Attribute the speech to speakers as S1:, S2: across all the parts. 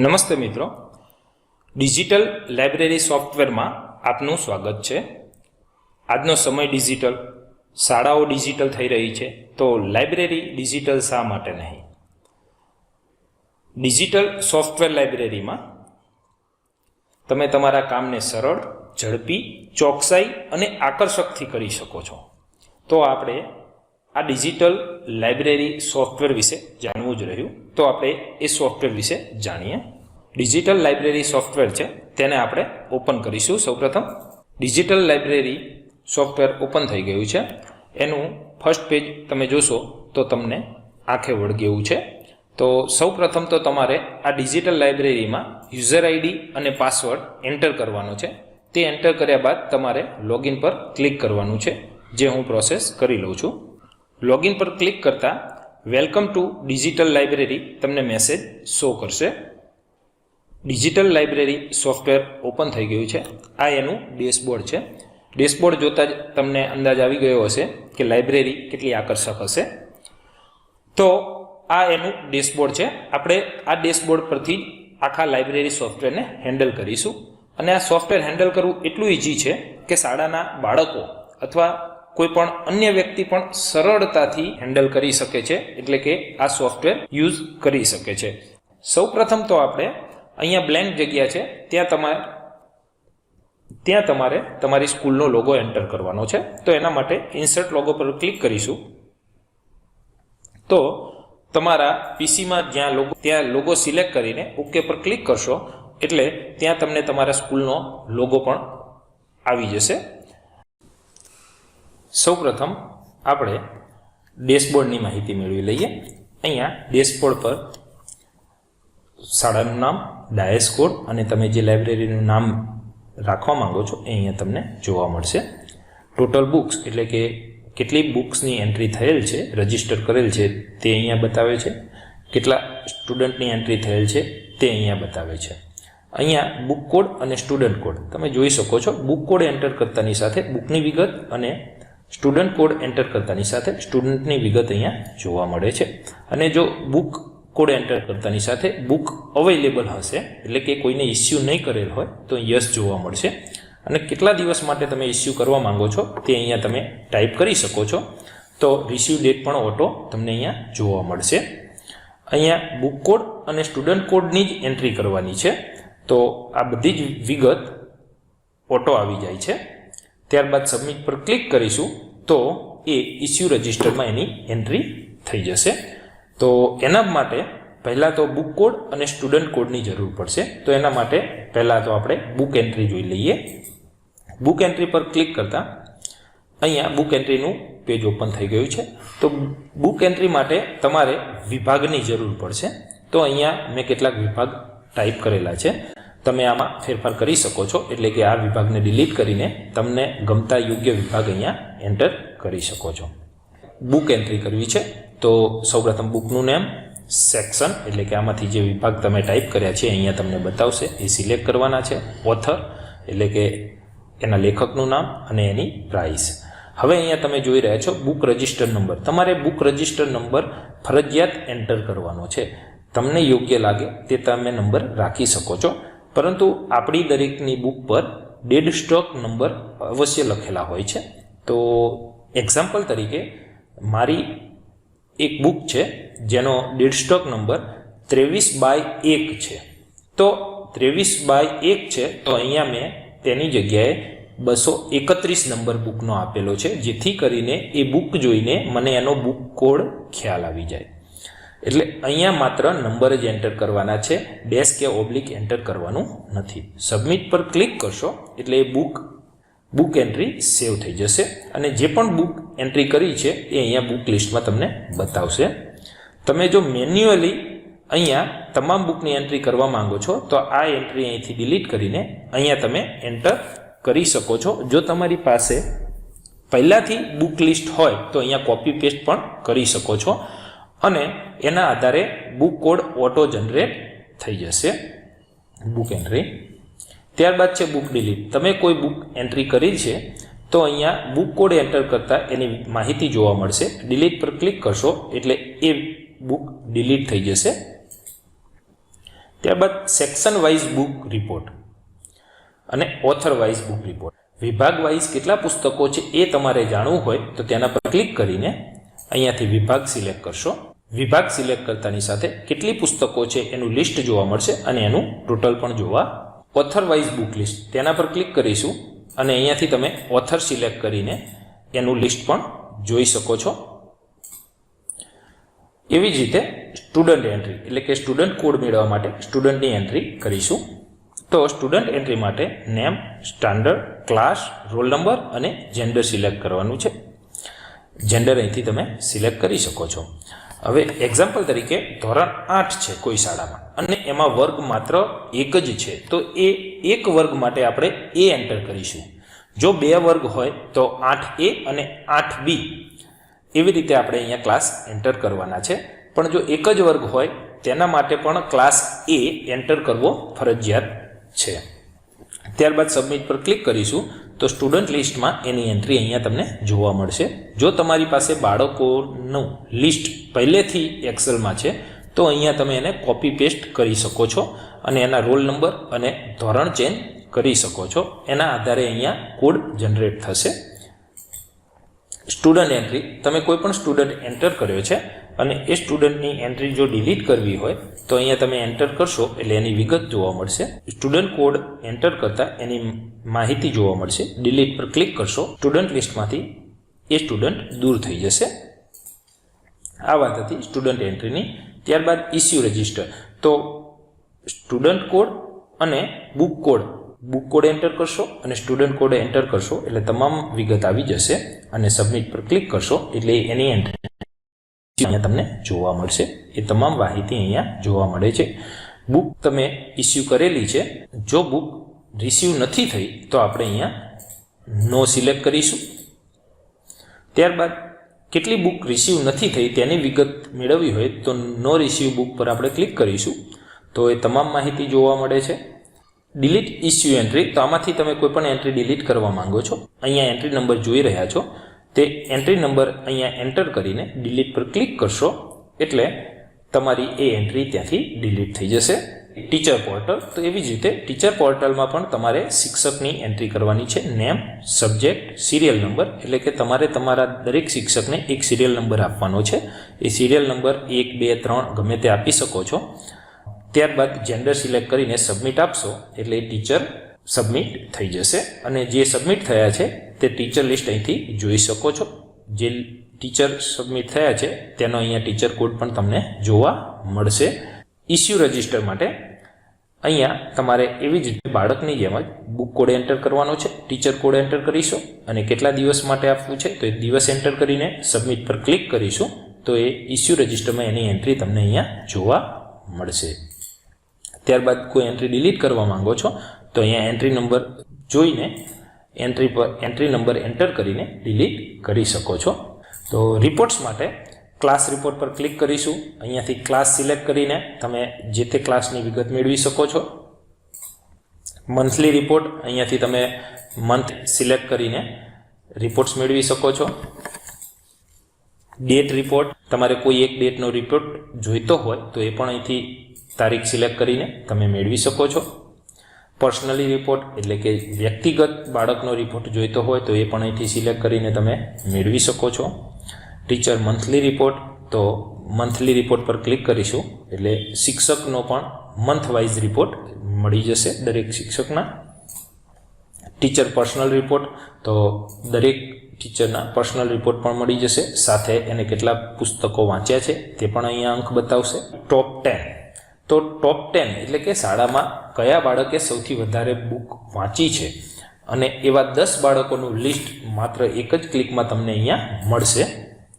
S1: નમસ્તે મિત્રો, digital library સોફ્ટવેરમાં આપનું સ્વાગત છે. આજનો સમય ડિજિટલ, શાળાઓ ડિજિટલ થઈ રહી છે, તો લાઇબ્રેરી ડિજિટલ શા માટે નહીં? ડિજિટલ સોફ્ટવેર લાઇબ્રેરીમાં તમે તમારા કામને સરળ, ઝડપી, ચોકસાઈ અને આકર્ષકથી કરી શકો છો. તો આપણે આ ડિજિટલ લાઇબ્રેરી સોફ્ટવેર વિશે જાણવું જ રહ્યું, તો આપણે એ સોફ્ટવેર વિશે જાણીએ. ડિજિટલ લાઇબ્રેરી સોફ્ટવેર છે તેને આપણે ઓપન કરીશું. સૌપ્રથમ ડિજિટલ લાઇબ્રેરી સોફ્ટવેર ઓપન થઈ ગયું છે. એનું ફર્સ્ટ પેજ તમે જોશો તો તમને આંખે વળગે એવું છે. તો સૌપ્રથમ તો તમારે આ ડિજિટલ લાઇબ્રેરીમાં યુઝર આઈડી અને પાસવર્ડ એન્ટર કરવાનો છે. તે એન્ટર કર્યા બાદ તમારે લોગિન પર ક્લિક કરવાનું છે, જે હું પ્રોસેસ કરી લઉં છું. લોગિન પર ક્લિક કરતાં વેલકમ ટુ ડિજિટલ લાઇબ્રેરી તમને મેસેજ શો કરશે. ડિજિટલ લાઇબ્રેરી સોફ્ટવેર ઓપન થઈ ગયું છે. આ એનું ડેશબોર્ડ છે. ડેશબોર્ડ જોતાં જ તમને અંદાજ આવી ગયો હશે કે લાઇબ્રેરી કેટલી આકર્ષક હશે. તો આ એનું ડેશબોર્ડ છે. આપણે આ ડેશબોર્ડ પરથી આખા લાઇબ્રેરી સોફ્ટવેરને હેન્ડલ કરીશું. અને આ સોફ્ટવેર હેન્ડલ કરવું એટલું ઇઝી છે કે શાળાના બાળકો અથવા કોઈ પણ અન્ય વ્યક્તિ પણ સરળતાથી હેન્ડલ કરી શકે છે, એટલે કે આ સોફ્ટવેર યુઝ કરી શકે છે. સૌ પ્રથમ તો આપણે અહીંયા બ્લેન્ક જગ્યા છે, ત્યાં તમારે તમારી સ્કૂલનો લોગો એન્ટર કરવાનો છે. તો એના માટે ઇન્સર્ટ લોગો પર ક્લિક કરીશું. તો તમારા પીસીમાં ત્યાં લોગો સિલેક્ટ કરીને ઓકે પર ક્લિક કરશો એટલે ત્યાં તમને તમારા સ્કૂલનો લોગો પણ આવી જશે. સૌપ્રથમ આપણે ડેશબોર્ડની માહિતી મેળવી લઈએ. અહીંયા ડેશબોર્ડ પર શાળાનું નામ, ડાયસ કોડ અને તમે જે લાઇબ્રેરીનું નામ રાખવા માંગો છો એ અહીંયા તમને જોવા મળશે. ટોટલ બુક્સ એટલે કે કેટલી બુક્સની એન્ટ્રી થયેલ છે, રજિસ્ટર કરેલ છે તે અહીંયા બતાવે છે. કેટલા સ્ટુડન્ટની એન્ટ્રી થયેલ છે તે અહીંયા બતાવે છે. અહીંયા બુક કોડ અને સ્ટુડન્ટ કોડ તમે જોઈ શકો છો. બુક કોડ એન્ટર કરતાની સાથે બુકની વિગત અને સ્ટુડન્ટ કોડ એન્ટર કરતાની સાથે સ્ટુડન્ટની વિગત અહીંયા જોવા મળે છે. અને જો બુક કોડ એન્ટર કરતાની સાથે બુક અવેલેબલ હશે, એટલે કે કોઈને ઇસ્યુ નહીં કરેલ હોય તો યસ જોવા મળશે. અને કેટલા દિવસ માટે તમે ઇસ્યુ કરવા માંગો છો તે અહીંયા તમે ટાઈપ કરી શકો છો. તો રિસીવ ડેટ પણ ઓટો તમને અહીંયા જોવા મળશે. અહીંયા બુક કોડ અને સ્ટુડન્ટ કોડની જ એન્ટ્રી કરવાની છે. તો આ બધી જ વિગત ઓટો આવી જાય છે. ત્યારબાદ સબમિટ પર ક્લિક કરીશું તો એ ઇસ્યુ રજિસ્ટરમાં એની એન્ટ્રી થઈ જશે. તો એના માટે પહેલાં તો બુક કોડ અને સ્ટુડન્ટ કોડની જરૂર પડશે. તો એના માટે પહેલાં તો આપણે બુક એન્ટ્રી જોઈ લઈએ. બુક એન્ટ્રી પર ક્લિક કરતાં અહીંયા બુક એન્ટ્રીનું પેજ ઓપન થઈ ગયું છે. તો બુક એન્ટ્રી માટે તમારે વિભાગની જરૂર પડશે. તો અહીંયા મેં કેટલાક વિભાગ ટાઈપ કરેલા છે. તમે આમાં ફેરફાર કરી શકો છો, એટલે કે આ વિભાગને ડિલીટ કરીને તમને ગમતા યોગ્ય વિભાગ અહીંયા એન્ટર કરી શકો છો. બુક એન્ટ્રી કરવી છે તો સૌપ્રથમ બુકનું નેમ, સેક્શન એટલે કે આમાંથી જે વિભાગ તમે ટાઈપ કર્યા છે અહીંયા તમને બતાવશે, એ સિલેક્ટ કરવાના છે. ઓથર એટલે કે એના લેખકનું નામ અને એની પ્રાઇસ. હવે અહીંયા તમે જોઈ રહ્યા છો બુક રજિસ્ટર નંબર. તમારે બુક રજિસ્ટર નંબર ફરજિયાત એન્ટર કરવાનો છે. તમને યોગ્ય લાગે તે તમે નંબર રાખી શકો છો, પરંતુ આપણી દરેકની બુક પર ડેડ સ્ટોક નંબર અવશ્ય લખેલા હોય છે. તો એક્ઝામ્પલ તરીકે મારી એક બુક છે જેનો ડેડ સ્ટોક નંબર 23/1 છે. તો 23/1 છે, તો અહીંયા મેં તેની જગ્યાએ 231 નંબર બુકનો આપેલો છે, જેથી કરીને એ બુક જોઈને મને એનો બુક કોડ ખ્યાલ આવી જાય. એટલે અહીંયા માત્ર નંબર જ એન્ટર કરવાના છે, ડેશ કે ઓબ્લિક એન્ટર કરવાનું નથી. સબમિટ પર ક્લિક કરશો એટલે એ બુક એન્ટ્રી સેવ થઈ જશે. અને જે પણ બુક એન્ટ્રી કરી છે એ અહીંયા બુક લિસ્ટમાં તમને બતાવશે. તમે જો મેન્યુઅલી અહીંયા તમામ બુકની એન્ટ્રી કરવા માંગો છો તો આ એન્ટ્રી અહીંથી ડિલીટ કરીને અહીંયા તમે એન્ટર કરી શકો છો. જો તમારી પાસે પહેલાંથી બુક લિસ્ટ હોય તો અહીંયા કોપી પેસ્ટ પણ કરી શકો છો અને એના આધારે બુક કોડ ઓટો જનરેટ થઈ જશે. બુક એન્ટ્રી ત્યારબાદ છે બુક ડિલીટ. તમે કોઈ બુક એન્ટ્રી કરી છે તો અહીંયા બુક કોડ એન્ટર કરતાં એની માહિતી જોવા મળશે. ડિલીટ પર ક્લિક કરશો એટલે એ બુક ડિલીટ થઈ જશે. ત્યારબાદ સેક્શન વાઇઝ બુક રિપોર્ટ અને ઓથર વાઇઝ બુક રિપોર્ટ. વિભાગ વાઇઝ કેટલા પુસ્તકો છે એ તમારે જાણવું હોય તો તેના પર ક્લિક કરીને અહીંયાથી વિભાગ સિલેક્ટ કરશો. વિભાગ સિલેક્ટ કરતાની સાથે કેટલી પુસ્તકો છે એનું લિસ્ટ જોવા મળશે અને એનું ટોટલ પણ જોવા. ઓથર વાઇઝ બુક લિસ્ટ તેના પર ક્લિક કરીશું અને અહીંયાથી તમે ઓથર સિલેક્ટ કરીને એનું લિસ્ટ પણ જોઈ શકો છો. એવી જ રીતે સ્ટુડન્ટ એન્ટ્રી એટલે કે સ્ટુડન્ટ કોડ મેળવવા માટે સ્ટુડન્ટની એન્ટ્રી કરીશું. તો સ્ટુડન્ટ એન્ટ્રી માટે name, standard, class, roll number અને જેન્ડર સિલેક્ટ કરવાનું છે. જેન્ડર અહીંથી તમે સિલેક્ટ કરી શકો છો. હવે એક્ઝામ્પલ તરીકે ધોરણ 8 છે કોઈ શાળામાં અને એમાં વર્ગ માત્ર એક જ છે, તો એ એક વર્ગ માટે આપણે એ એન્ટર કરીશું. જો 2 વર્ગ હોય તો 8A અને 8B એવી રીતે આપણે અહીંયા ક્લાસ એન્ટર કરવાના છે. પણ જો એક જ વર્ગ હોય તેના માટે પણ ક્લાસ એ એન્ટર કરવો ફરજિયાત છે. ત્યારબાદ સબમિટ પર ક્લિક કરીશું તો સ્ટુડન્ટ લિસ્ટમાં એની એન્ટ્રી અહીંયા તમને જોવા મળશે. જો તમારી પાસે બાળકોનું લિસ્ટ પહેલેથી એક્સેલમાં છે તો અહીંયા તમે એને કોપી પેસ્ટ કરી શકો છો અને એના રોલ નંબર અને ધોરણ ચેન્જ કરી શકો છો. એના આધારે અહીંયા કોડ જનરેટ થશે. સ્ટુડન્ટ એન્ટ્રી, તમે કોઈ પણ સ્ટુડન્ટ એન્ટર કર્યો છે અને એ સ્ટુડન્ટની એન્ટ્રી જો ડિલીટ કરવી હોય તો અહીંયા તમે એન્ટર કરશો એટલે એની વિગત જોવા મળશે. સ્ટુડન્ટ કોડ એન્ટર કરતાં એની માહિતી જોવા મળશે. ડિલીટ પર ક્લિક કરશો, સ્ટુડન્ટ લિસ્ટમાંથી એ સ્ટુડન્ટ દૂર થઈ જશે. આ વાત હતી સ્ટુડન્ટ એન્ટ્રીની. ત્યારબાદ ઇસ્યુ રજિસ્ટર, તો સ્ટુડન્ટ કોડ અને બુક કોડ એન્ટર કરશો અને સ્ટુડન્ટ કોડ એન્ટર કરશો એટલે તમામ વિગત આવી જશે અને સબમિટ પર ક્લિક કરશો એટલે એની એન્ટ્રી અહીંયા તમને જોવા મળશે. એ તમામ માહિતી અહીંયા જોવા મળે છે. બુક તમે ઇસ્યુ કરેલી છે, જો બુક રિસીવ નથી થઈ તો આપણે અહીંયા નો સિલેક્ટ કરીશું. ત્યારબાદ કેટલી બુક રિસીવ નથી થઈ તેની વિગત મેળવવી હોય તો નો રિસીવ બુક પર આપણે ક્લિક કરીશું તો એ તમામ માહિતી જોવા મળે છે. ડિલીટ ઇસ્યુ એન્ટ્રી, તો આમાંથી તમે કોઈ પણ એન્ટ્રી ડિલીટ કરવા માંગો છો. અહીંયા એન્ટ્રી નંબર જોઈ રહ્યા છો, તે એન્ટ્રી નંબર અહીંયા એન્ટર કરીને ડિલીટ પર ક્લિક કરશો એટલે તમારી એ એન્ટ્રી ત્યાંથી ડિલીટ થઈ જશે. ટીચર પોર્ટલ, તો એવી જ રીતે ટીચર પોર્ટલમાં પણ તમારે શિક્ષકની એન્ટ્રી કરવાની છે. નેમ, સબ્જેક્ટ, સિરિયલ નંબર, એટલે કે તમારે તમારા દરેક શિક્ષકને એક સિરિયલ નંબર આપવાનો છે. એ સિરિયલ નંબર 1, 2, 3 ગમે તે આપી શકો છો. ત્યારબાદ જેન્ડર સિલેક્ટ કરીને સબમિટ આપશો એટલે ટીચર સબમિટ થઈ જશે અને જે સબમિટ થયા છે તે ટીચર લિસ્ટ અહીંથી જોઈ શકો છો. જે ટીચર સબમિટ થયા છે તેનો અહીંયા ટીચર કોડ પણ તમને જોવા મળશે. ઇસ્યુ રજિસ્ટર માટે અહીંયા તમારે એવી જ રીતે બાળકની જેમ જ બુક કોડ એન્ટર કરવાનો છે, ટીચર કોડ એન્ટર કરીશું અને કેટલા દિવસ માટે આપવું છે તો એ દિવસ એન્ટર કરીને સબમિટ પર ક્લિક કરીશું તો એ ઇસ્યુ રજિસ્ટરમાં એની એન્ટ્રી તમને અહીંયા જોવા મળશે. ત્યારબાદ કોઈ એન્ટ્રી ડિલીટ કરવા માંગો છો તો અહીંયા એન્ટ્રી નંબર જોઈને એન્ટ્રી નંબર એન્ટર કરીને ડિલીટ કરી શકો છો. તો રિપોર્ટ્સ માટે ક્લાસ રિપોર્ટ પર ક્લિક કરીશું. અહીંયાથી ક્લાસ સિલેક્ટ કરીને તમે જે તે ક્લાસની વિગત મેળવી શકો છો. મંથલી રિપોર્ટ, અહીંયાથી તમે મંથ સિલેક્ટ કરીને રિપોર્ટ્સ મેળવી શકો છો. ડેટ રિપોર્ટ, તમારે કોઈ એક ડેટનો રિપોર્ટ જોઈતો હોય તો એ પણ અહીંથી તારીખ સિલેક્ટ કરીને તમે મેળવી શકો છો. પર્સનલી રિપોર્ટ એટલે કે વ્યક્તિગત બાળકનો રિપોર્ટ જોઈતો હોય તો એ પણ અહીંથી સિલેક્ટ કરીને તમે મેળવી શકો છો. ટીચર મંથલી રિપોર્ટ, તો મંથલી રિપોર્ટ પર ક્લિક કરીશું એટલે શિક્ષકનો પણ મંથ વાઇઝ રિપોર્ટ મળી જશે દરેક શિક્ષકના. ટીચર પર્સનલ રિપોર્ટ, તો દરેક ટીચરના પર્સનલ રિપોર્ટ પણ મળી જશે. સાથે એને કેટલા પુસ્તકો વાંચ્યા છે તે પણ અહીંયા અંક બતાવશે. ટોપ 10, તો ટોપ 10 એટલે કે શાળામાં કયા બાળકે સૌથી વધારે બુક વાંચી છે અને એવા 10 બાળકોનું લિસ્ટ માત્ર એક જ ક્લિકમાં તમને અહીંયા મળશે.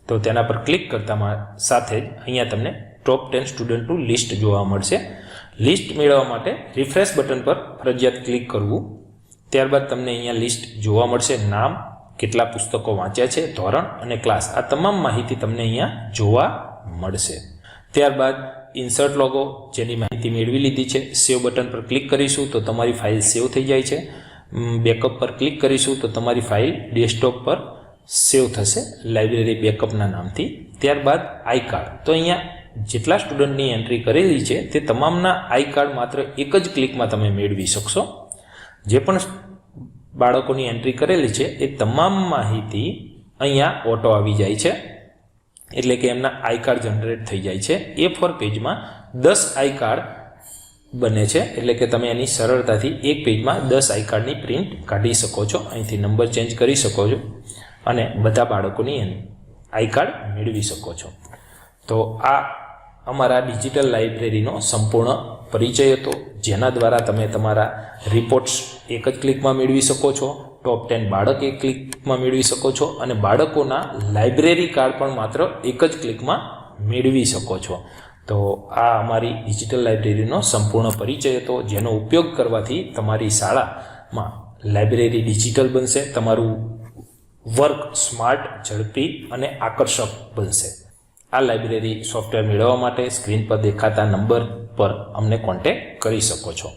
S1: તો તેના પર ક્લિક કરતા સાથે જ અહીંયા તમને ટોપ 10 સ્ટુડન્ટનું લિસ્ટ જોવા મળશે. લિસ્ટ મેળવવા માટે રિફ્રેશ બટન પર ફરજિયાત ક્લિક કરવું. ત્યારબાદ તમને અહીંયા લિસ્ટ જોવા મળશે. નામ, કેટલા પુસ્તકો વાંચ્યા છે, ધોરણ અને ક્લાસ, આ તમામ માહિતી તમને અહીંયા જોવા મળશે. ત્યારબાદ ઇન્સર્ટ લોગો, જેની માહિતી મેળવી લીધી છે. સેવ બટન પર ક્લિક કરીશું તો તમારી ફાઇલ સેવ થઈ જાય છે. બેકઅપ પર ક્લિક કરીશું તો તમારી ફાઇલ ડેસ્કટોપ પર સેવ થશે લાઇબ્રેરી બેકઅપના નામથી. ત્યારબાદ આઈ કાર્ડ, તો અહીંયા જેટલા સ્ટુડન્ટની એન્ટ્રી કરેલી છે તે તમામના આઈ કાર્ડ માત્ર એક જ ક્લિકમાં તમે મેળવી શકશો. જે પણ બાળકોની એન્ટ્રી કરેલી છે એ તમામ માહિતી અહીંયા ઓટો આવી જાય છે, એટલે કે એમના આઈ કાર્ડ જનરેટ થઈ જાય છે. A4 પેજમાં 10 આઈ કાર્ડ બને છે, એટલે કે તમે એની સરળતાથી એક પેજમાં 10 આઈ કાર્ડની પ્રિન્ટ કાઢી શકો છો. અહીંથી નંબર ચેન્જ કરી શકો છો અને બધા બાળકોની આઈ કાર્ડ મેળવી શકો છો. તો આ અમારા ડિજિટલ લાઇબ્રેરીનો સંપૂર્ણ પરિચય હતો, જેના દ્વારા તમે તમારા રિપોર્ટ્સ એક જ ક્લિકમાં મેળવી શકો છો, ટોપ 10 બાળક એક ક્લિકમાં મેળવી શકો છો અને બાળકોના લાઇબ્રેરી કાર્ડ પણ માત્ર એક જ ક્લિકમાં મેળવી શકો છો. તો આ અમારી ડિજિટલ લાઇબ્રેરીનો સંપૂર્ણ પરિચય હતો, જેનો ઉપયોગ કરવાથી તમારી શાળામાં લાઇબ્રેરી ડિજિટલ બનશે, તમારું વર્ક સ્માર્ટ, ઝડપી અને આકર્ષક બનશે. આ લાઇબ્રેરી સોફ્ટવેર મેળવવા માટે સ્ક્રીન પર દેખાતા નંબર પર અમને કોન્ટેક્ટ કરી શકો છો.